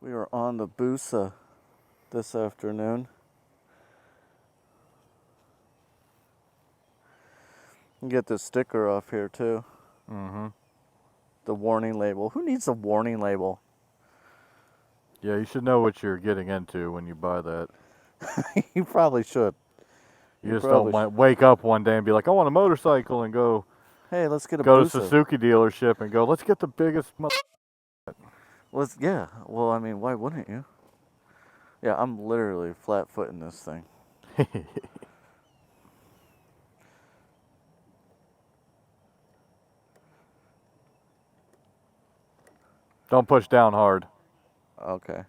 We are on the Busa this afternoon. You can get this sticker off here too. Mm-hmm. The warning label. Who needs a warning label? Yeah, you should know what you're getting into when you buy that. You probably should. You just don't wake up one day and be like, I want a motorcycle, and go Hey, let's get a to Busa. Suzuki dealership and go, let's get the biggest. Yeah. Well, I mean, why wouldn't you? Yeah, I'm literally flat-footing this thing. Don't push down hard. Okay.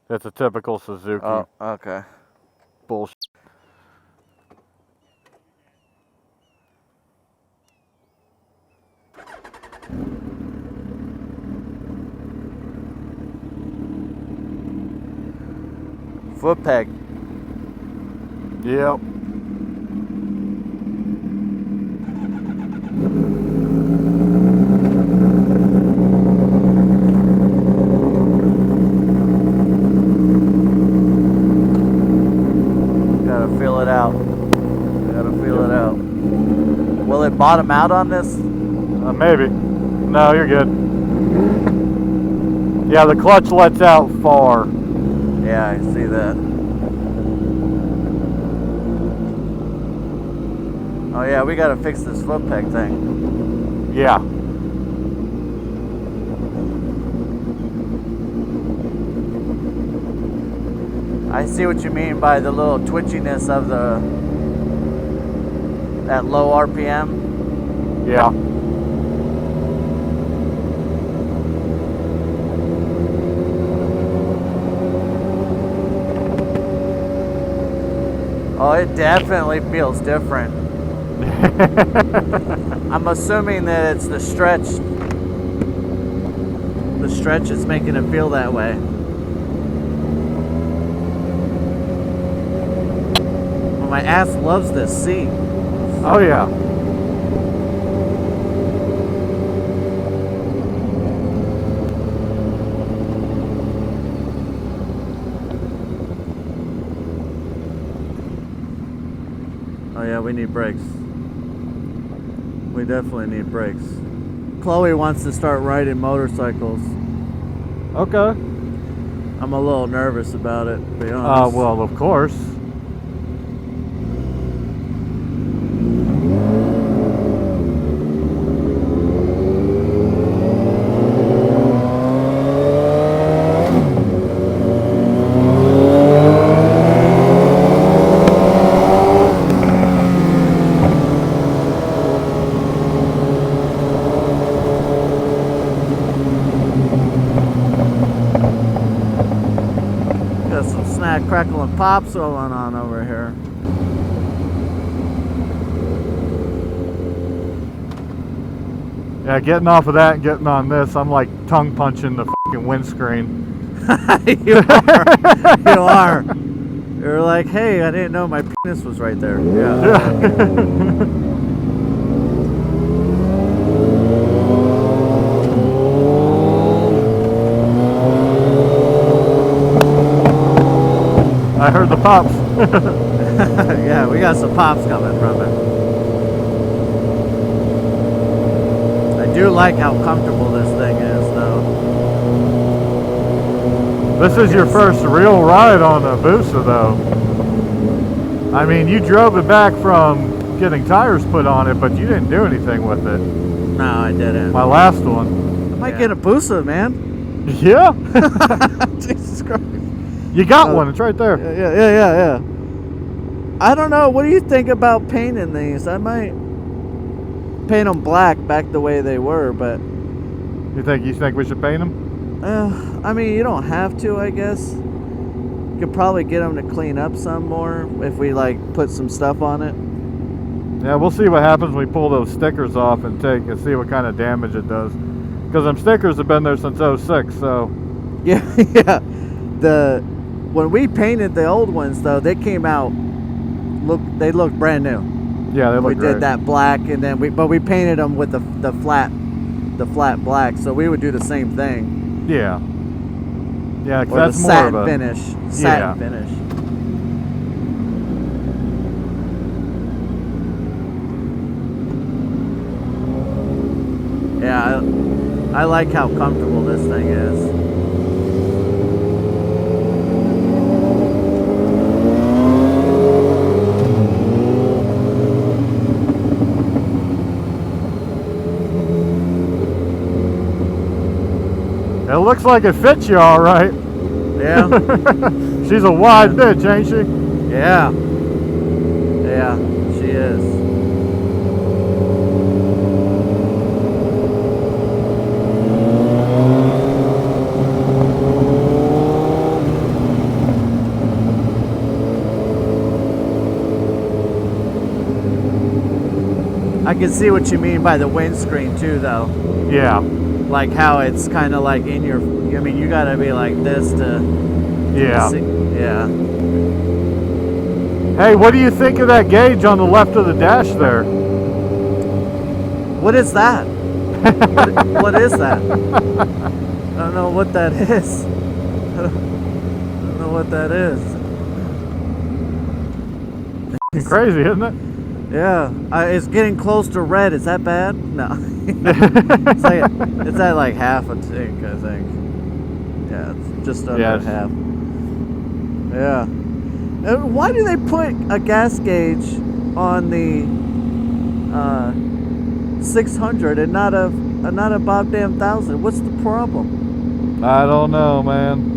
That's a typical Suzuki Oh, okay. bullshit. Foot peg. Yep. Gotta feel it out. Gotta feel it out. Will it bottom out on this? Maybe. No, you're good. Yeah, the clutch lets out far. Yeah, I see that. Oh yeah, we gotta fix this foot peg thing. Yeah. I see what you mean by the little twitchiness of that low RPM. Yeah. Oh, it definitely feels different. I'm assuming that it's the stretch. The stretch is making it feel that way. Well, my ass loves this seat. Oh, yeah. Oh yeah, we need brakes. We definitely need brakes. Chloe wants to start riding motorcycles. Okay. I'm a little nervous about it, to be honest. Well, of course. Got some snack, crackle, and pops going on over here. Yeah, getting off of that and getting on this, I'm like tongue punching the fucking windscreen. You are. You are. You're like, hey, I didn't know my penis was right there. Yeah. I heard the pops. Yeah, we got some pops coming from it. I do like how comfortable this thing is, though. This is your first real ride on a Busa, though. I mean, you drove it back from getting tires put on it, but you didn't do anything with it. No, I didn't. My last one. I might get a Busa, man. Yeah. Jesus Christ. You got one. It's right there. Yeah. I don't know. What do you think about painting these? I might paint them black back the way they were, but You think we should paint them? I mean, you don't have to, I guess. You could probably get them to clean up some more if we like put some stuff on it. Yeah, we'll see what happens when we pull those stickers off and see what kind of damage it does. Because them stickers have been there since '06, so. Yeah. When we painted the old ones, though, they came out. They looked brand new. Yeah, they look We great. did that black, and then we painted them with the flat black. So we would do the same thing. Yeah. Yeah, 'cause Or that's the more satin of a finish. Satin Yeah. finish. Yeah, I like how comfortable this thing is. It looks like it fits you all right. Yeah. She's a wide bitch, ain't she? Yeah. Yeah, she is. I can see what you mean by the windscreen too, though. Yeah. Like how it's kind of like in your. I mean, you gotta be like this to. Yeah. See, yeah. Hey, what do you think of that gauge on the left of the dash there? What is that? What is that? I don't know what that is. I don't know what that is. Crazy, isn't it? Yeah, it's getting close to red. Is that bad? No. It's at like half a tick, I think. Yeah, it's just under half. Yeah. Why do they put a gas gauge on the 600 and not a Bob damn 1000? What's the problem? I don't know, man.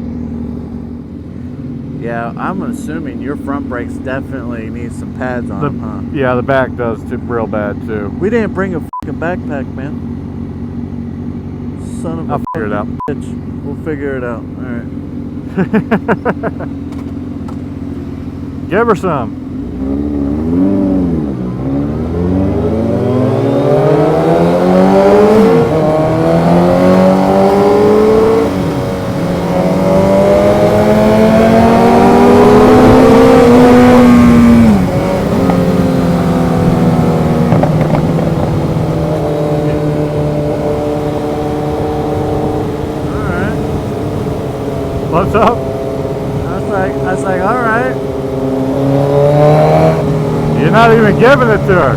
Yeah, I'm assuming your front brakes definitely need some pads on them, huh? Yeah, the back does too, real bad too. We didn't bring a fucking backpack, man. Son of a I'll figure it out. bitch. We'll figure it out. All right. Give her some. What's up? I was like, all right. You're not even giving it to her.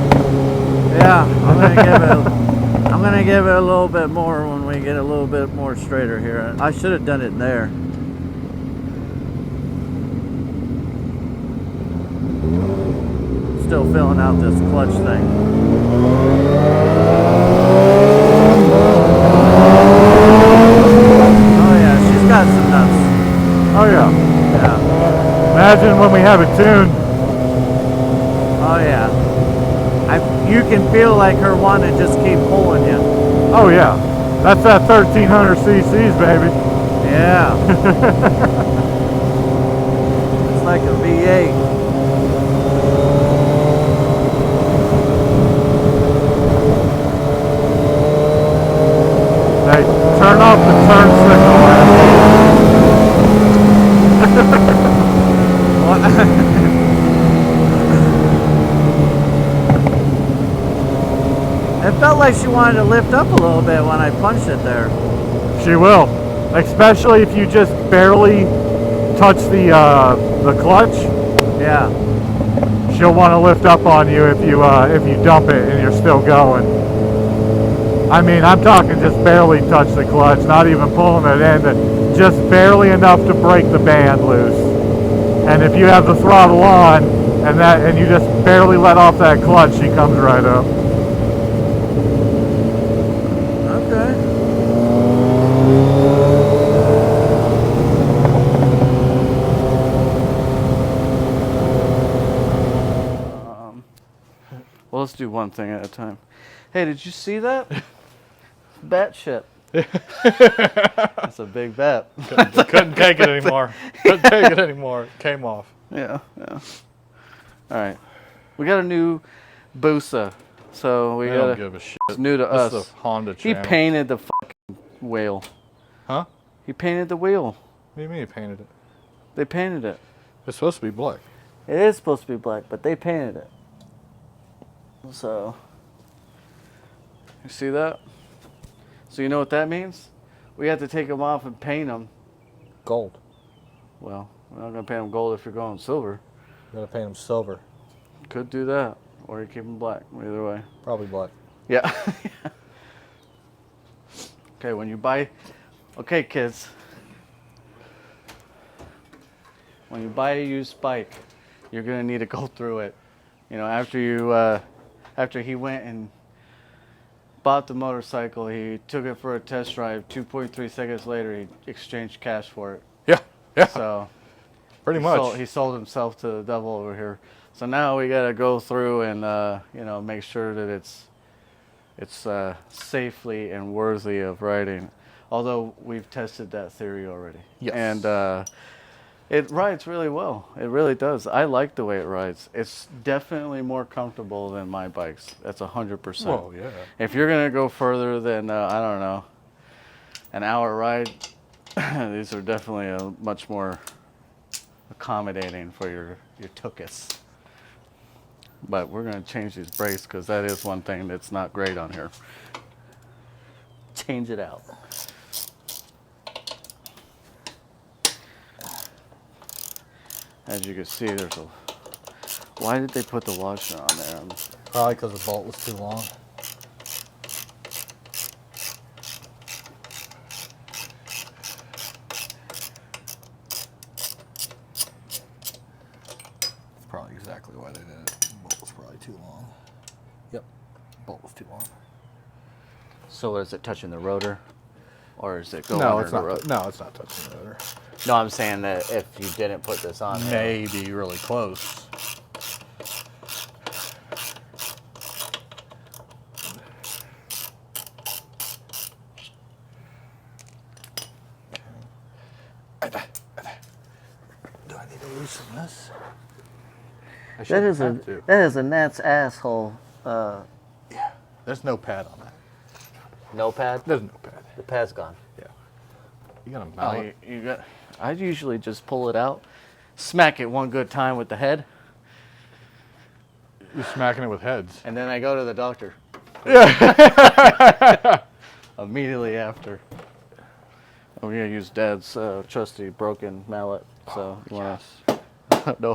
Yeah, I'm gonna give it a little bit more when we get a little bit more straighter here. I should have done it there. Still filling out this clutch thing. Oh yeah, she's got some nuts. Oh yeah. Yeah. Imagine when we have it tuned. Oh yeah. You can feel like her wanting to just keep pulling you. Oh yeah. That's that 1300 cc's, baby. Yeah. It's like a V8. Hey, turn off the turn signal, man. It felt like she wanted to lift up a little bit when I punched it there. She will, especially if you just barely touch the clutch. Yeah. She'll want to lift up on you if you dump it and you're still going. I mean, I'm talking just barely touch the clutch, not even pulling it in, just barely enough to break the band loose. And if you have the throttle on and you just barely let off that clutch, she comes right up. Okay. Well, let's do one thing at a time. Hey, did you see that? Bat shit. That's a big bat. Couldn't take it anymore. Couldn't take it anymore. It came off. Yeah. All right. We got a new Busa. So we don't give a shit. It's new to us. This is a Honda He channel. painted the fucking wheel. Huh? He painted the wheel. What do you mean he painted it? They painted it. It's supposed to be black. It is supposed to be black, but they painted it. So, you see that? So you know what that means? we have to take them off and paint them. Gold. Well, we're not gonna paint them gold if you're going silver. We're gonna paint them silver. Could do that, or you keep them black. Either way. Probably black. Yeah. Okay, when you buy, okay, kids. When you buy a used bike, you're gonna need to go through it. You know, after he went and bought the motorcycle, he took it for a test drive. 2.3 seconds later, he exchanged cash for it. Yeah. So Pretty much. he sold himself to the devil over here. So now we gotta go through and you know, make sure that it's safely and worthy of riding. Although we've tested that theory already. Yes. And it rides really well. It really does. I like the way it rides. It's definitely more comfortable than my bikes. That's 100%. Well, yeah. If you're gonna go further than I don't know, an hour ride, these are definitely much more accommodating for your tuchus. But we're gonna change these brakes because that is one thing that's not great on here. Change it out. As you can see, there's a. Why did they put the washer on there? Probably because the bolt was too long. That's probably exactly why they did it. The bolt was probably too long. Yep, the bolt was too long. So is it touching the rotor, or is it going No, under it's the not. rotor? No, it's not touching the rotor. No, I'm saying that if you didn't put this on, Maybe really close. Do I need to loosen this? that is a gnat's asshole. Yeah. There's no pad on that. No pad. There's no pad. The pad's gone. Yeah. You got a Oh, mallet? you got. I usually just pull it out, smack it one good time with the head, You're smacking it with heads. and then I go to the doctor. Yeah. Immediately after. I'm gonna use Dad's trusty broken mallet. So you wanna no.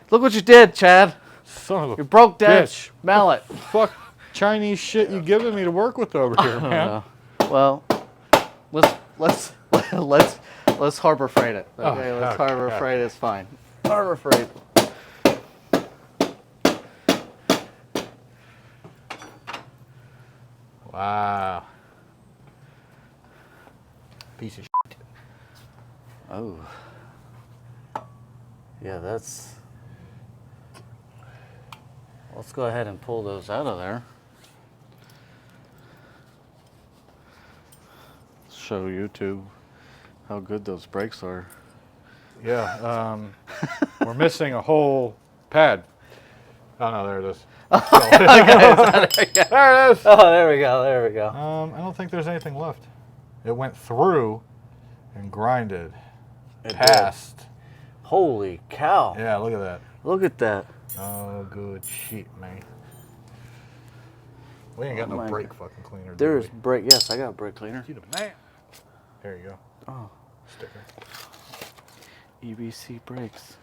Look what you did, Chad. Son of You a broke Dad's bitch. mallet. fuck Chinese shit you giving me to work with over here, man. Well, let's Harbor Freight it. Okay, Oh, let's okay. Harbor Freight. It's fine. Harbor Freight. Wow. Piece of shit. Oh. Yeah, that's. Let's go ahead and pull those out of there. Show YouTube how good those brakes are. Yeah. We're missing a whole pad. Oh no, there it is. There it is. Oh, there we go. There we go. I don't think there's anything left. It went through and grinded. It Past. did. Holy cow! Yeah, look at that. Look at that. Oh, good shit, man. We ain't got Oh no my brake God. fucking cleaner. do There's we? brake. Yes, I got a brake cleaner. You the man. There you go. Oh, Sticker. EBC brakes.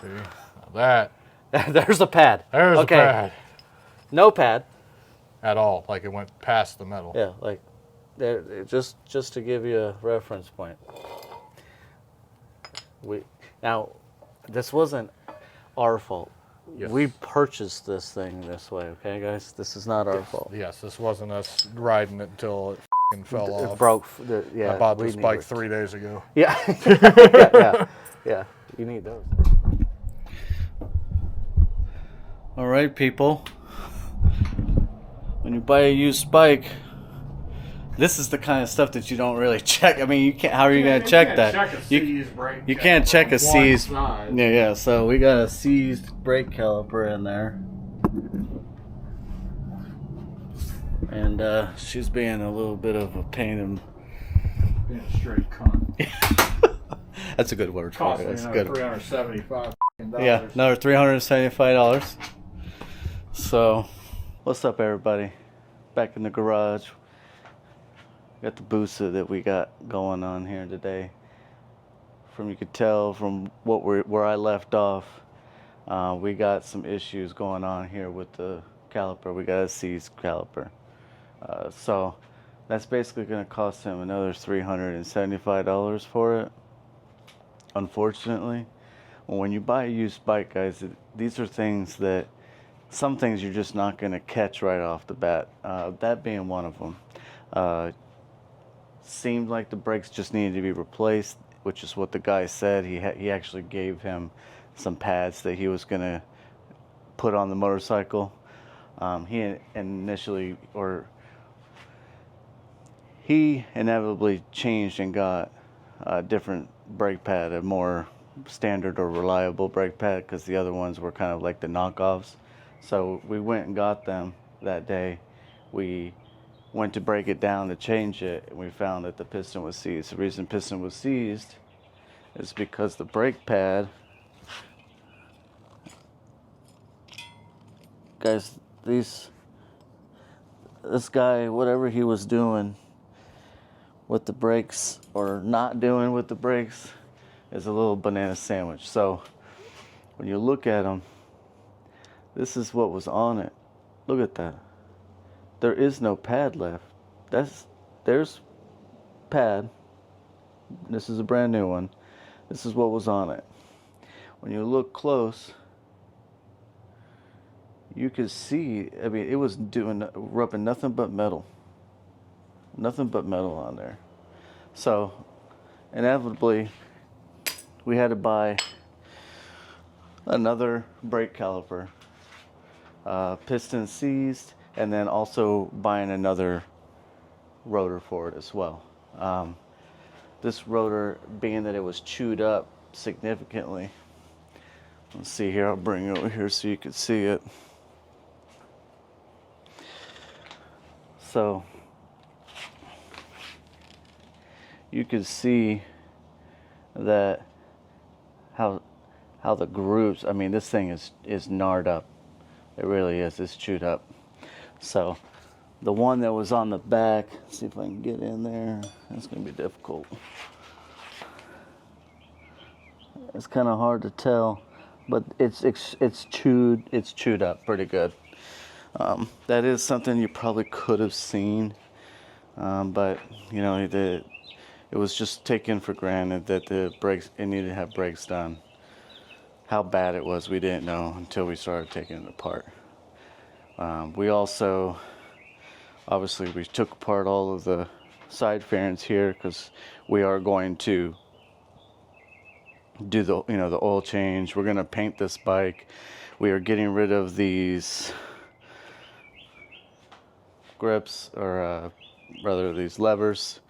See? Now that. There's a pad. There's okay. a pad. No pad. At all. Like it went past the metal. Yeah, like there. Just to give you a reference point. This wasn't our fault. Yes. We purchased this thing this way, okay, guys? This is not our fault. Yes, this wasn't us riding it until it fucking fell It off. broke. Yeah, I bought we this need bike it. 3 days ago. Yeah. Yeah. You need those. All right, people. When you buy a used bike, this is the kind of stuff that you don't really check. I mean, you can't. How are you gonna check that? You can't check a seized. Yeah. So we got a seized brake caliper in there, and she's being a little bit of a pain in. Being a straight cunt. That's a good word for it. That's good. $375. Yeah, another $375. So What's up, everybody? Back in the garage. Got the Busa that we got going on here today. From you could tell from where I left off, we got some issues going on here with the caliper. We got a seized caliper. So that's basically going to cost him another $375 for it. Unfortunately, when you buy a used bike, guys, these are things that some things you're just not going to catch right off the bat. That being one of them. Seemed like the brakes just needed to be replaced, which is what the guy said. He actually gave him some pads that he was going to put on the motorcycle. He inevitably changed and got a different brake pad, a more standard or reliable brake pad, because the other ones were kind of like the knockoffs. So we went and got them that day. We went to break it down to change it, and we found that the piston was seized. The reason piston was seized is because the brake pad, guys, this guy, whatever he was doing with the brakes or not doing with the brakes, is a little banana sandwich. So when you look at them, this is what was on it. Look at that. There is no pad left. There's pad. This is a brand new one. This is what was on it. When you look close, you can see, I mean, it was rubbing nothing but metal. Nothing but metal on there. So inevitably, we had to buy another brake caliper. Piston seized, and then also buying another rotor for it as well. This rotor, being that it was chewed up significantly, let's see here, I'll bring it over here so you can see it. So you can see that how the grooves, I mean, this thing is gnarred up. It really is. It's chewed up. So the one that was on the back, see if I can get in there. It's going to be difficult. It's kind of hard to tell, but it's chewed up pretty good. That is something you probably could have seen, but you know, it was just taken for granted that the brakes, it needed to have brakes done. How bad it was, we didn't know until we started taking it apart. We also, obviously, we took apart all of the side fairings here because we are going to do the oil change. We're going to paint this bike. We are getting rid of these grips, or rather these levers.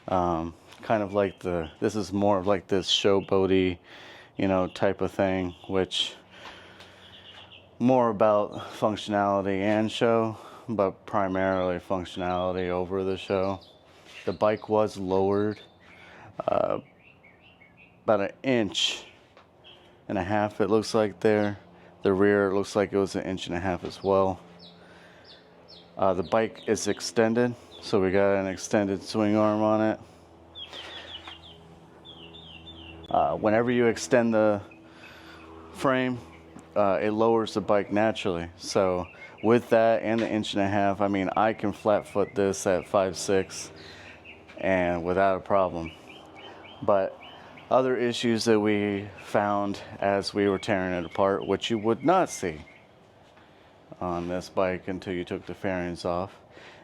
Kind of like this is more of like this showboaty, type of thing, which more about functionality and show, but primarily functionality over the show. The bike was lowered about 1.5 inches, it looks like there. The rear looks like it was 1.5 inches as well. The bike is extended, so we got an extended swing arm on it. Whenever you extend the frame, it lowers the bike naturally. So with that and the 1.5 inches, I mean, I can flat foot this at 5.6 and without a problem. But other issues that we found as we were tearing it apart, which you would not see on this bike until you took the fairings off,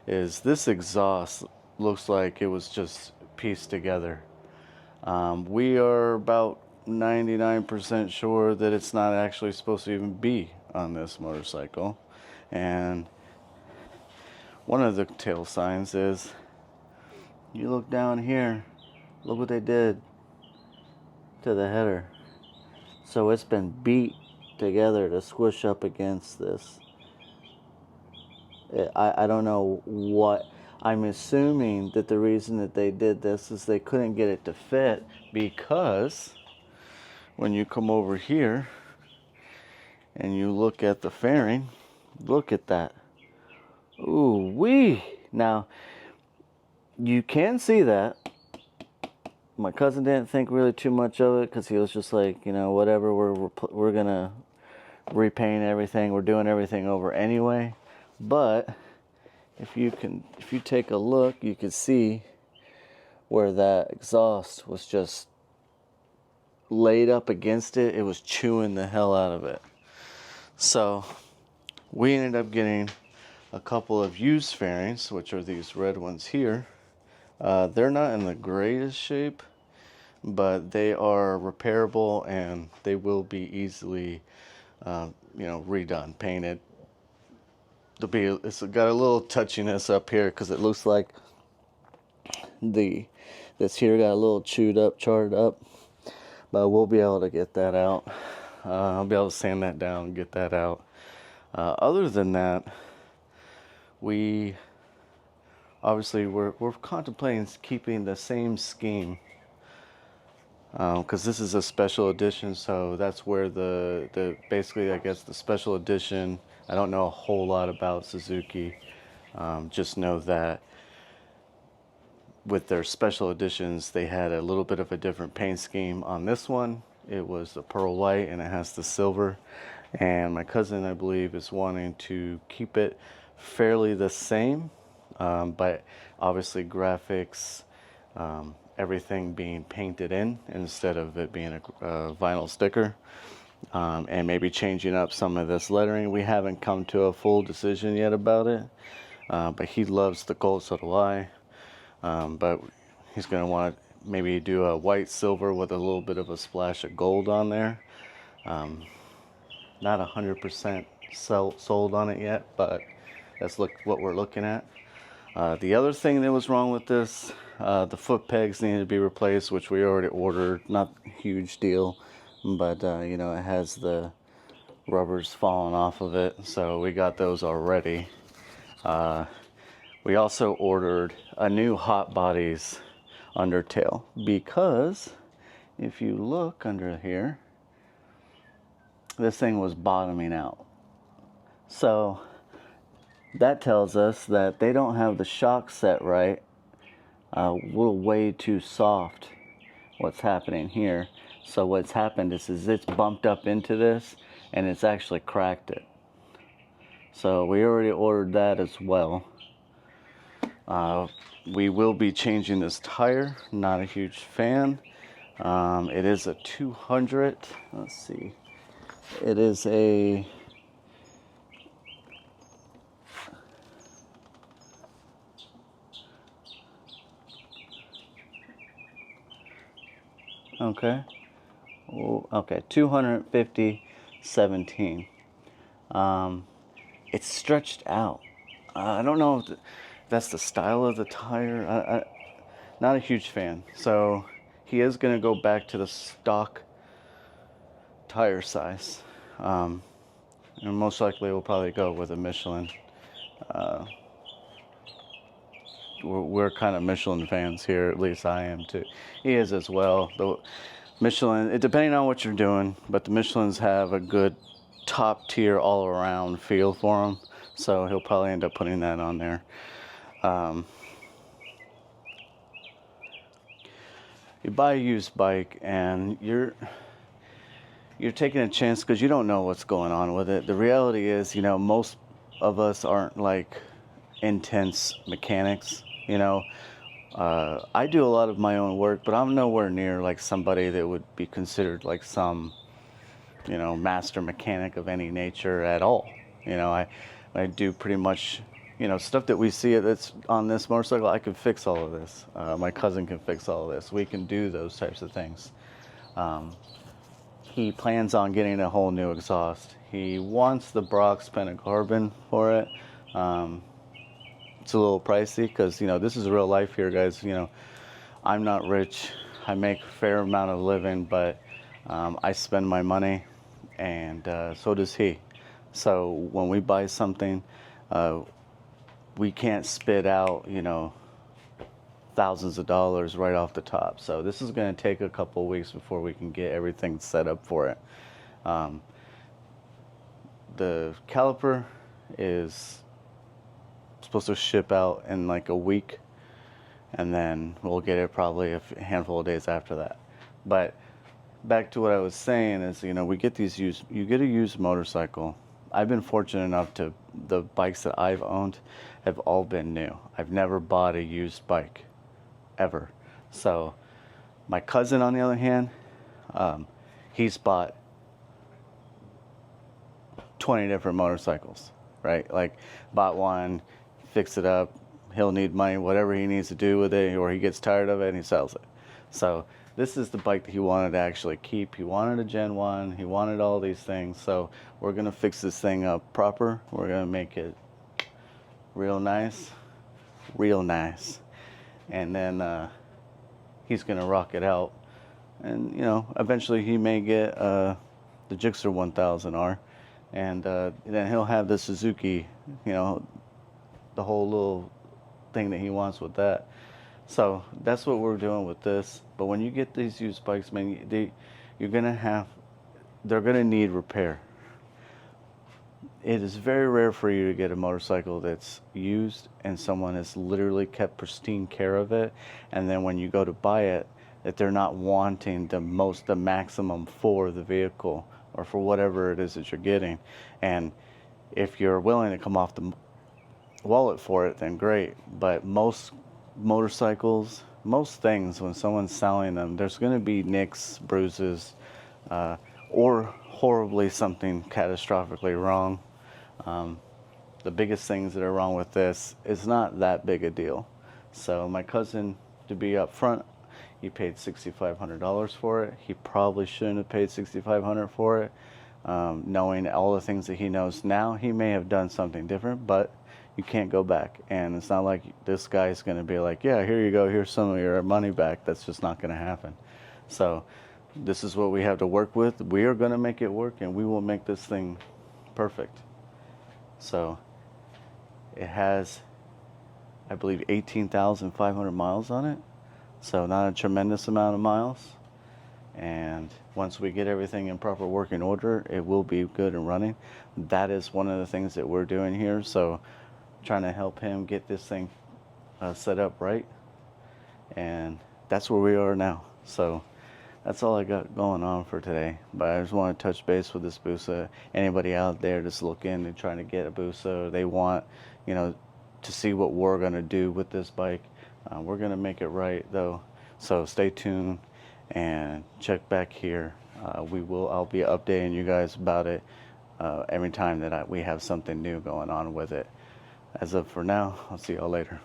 is this exhaust looks like it was just pieced together. We are about 99% sure that it's not actually supposed to even be on this motorcycle. And one of the tail signs is, you look down here, look what they did to the header. So it's been beat together to squish up against this. I don't know what. I'm assuming that the reason that they did this is they couldn't get it to fit, because when you come over here and you look at the fairing, look at that. Ooh wee. Now you can see that. My cousin didn't think really too much of it because he was just like, you know, whatever. We're gonna repaint everything. We're doing everything over anyway. But if you take a look, you can see where that exhaust was just laid up against it. It was chewing the hell out of it. So we ended up getting a couple of used fairings, which are these red ones here. They're not in the greatest shape, but they are repairable and they will be easily, redone, painted. It's got a little touchiness up here because it looks like this here got a little chewed up, charred up, but we'll be able to get that out. I'll be able to sand that down and get that out. Other than that, we're contemplating keeping the same scheme because this is a special edition, so that's where the basically, I guess, the special edition. I don't know a whole lot about Suzuki. Just know that with their special editions, they had a little bit of a different paint scheme. On this one, it was the pearl white and it has the silver. And my cousin, I believe, is wanting to keep it fairly the same, but obviously graphics, everything being painted in instead of it being a vinyl sticker, and maybe changing up some of this lettering. We haven't come to a full decision yet about it, but he loves the gold, so do I. But he's going to want to maybe do a white silver with a little bit of a splash of gold on there. Not 100% sold on it yet, but that's what we're looking at. The other thing that was wrong with this, the foot pegs needed to be replaced, which we already ordered. Not a huge deal, but it has the rubbers falling off of it, so we got those already. We also ordered a new Hot Bodies undertail because if you look under here, this thing was bottoming out. So that tells us that they don't have the shock set right. A little way too soft what's happening here. So what's happened is it's bumped up into this and it's actually cracked it. So we already ordered that as well. We will be changing this tire. Not a huge fan. It is a 200. Let's see. It is a okay. Oh, okay, 250/17. It's stretched out. I don't know if that's the style of the tire. Not a huge fan. So he is going to go back to the stock tire size, and most likely we'll probably go with a Michelin. We're kind of Michelin fans here, at least I am too. He is as well. The Michelin, depending on what you're doing, but the Michelins have a good top tier all around feel for them, so he'll probably end up putting that on there. You buy a used bike and you're taking a chance because you don't know what's going on with it. The reality is, most of us aren't like intense mechanics. I do a lot of my own work, but I'm nowhere near like somebody that would be considered like some, master mechanic of any nature at all. I do pretty much, stuff that we see that's on this motorcycle. I can fix all of this. My cousin can fix all of this. We can do those types of things. He plans on getting a whole new exhaust. He wants the Brock's Pentacarbon for it. It's a little pricey because, this is real life here, guys. I'm not rich. I make a fair amount of living, but I spend my money, and so does he. So when we buy something, we can't spit out, thousands of dollars right off the top. So this is going to take a couple of weeks before we can get everything set up for it. The caliper is supposed to ship out in like a week, and then we'll get it probably a handful of days after that. But back to what I was saying is, you know, we get these used, you get a used motorcycle. I've been fortunate enough to, the bikes that I've owned have all been new. I've never bought a used bike, ever. So my cousin, on the other hand, he's bought 20 different motorcycles, right? Like, bought one, fix it up, he'll need money, whatever he needs to do with it, or he gets tired of it and he sells it. So this is the bike that he wanted to actually keep. He wanted a Gen 1, he wanted all these things. So we're gonna fix this thing up proper. We're gonna make it real nice. And then he's gonna rock it out. And, you know, eventually he may get the Gixxer 1000R, and then he'll have the Suzuki, you know, the whole little thing that he wants with that. So that's what we're doing with this. But when you get these used bikes, man, they're gonna need repair. It is very rare for you to get a motorcycle that's used and someone has literally kept pristine care of it, and then when you go to buy it, that they're not wanting the maximum for the vehicle or for whatever it is that you're getting. And if you're willing to come off the wallet for it, then great. But most motorcycles, most things, when someone's selling them, there's going to be nicks, bruises, or horribly something catastrophically wrong. The biggest things that are wrong with this is not that big a deal. So my cousin, to be up front, he paid $6,500 for it. He probably shouldn't have paid $6,500 for it. Knowing all the things that he knows now, he may have done something different, but you can't go back. And it's not like this guy's going to be like, yeah, here you go, here's some of your money back. That's just not going to happen. So this is what we have to work with. We are going to make it work, and we will make this thing perfect. So it has, I believe, 18,500 miles on it. So not a tremendous amount of miles. And once we get everything in proper working order, it will be good and running. That is one of the things that we're doing here. So trying to help him get this thing set up right. And that's where we are now. So that's all I got going on for today. But I just want to touch base with this Busa. Anybody out there just looking and trying to get a Busa, they want, you know, to see what we're going to do with this bike. We're going to make it right, though. So stay tuned and check back here. I'll be updating you guys about it every time that we have something new going on with it. As of for now, I'll see y'all later.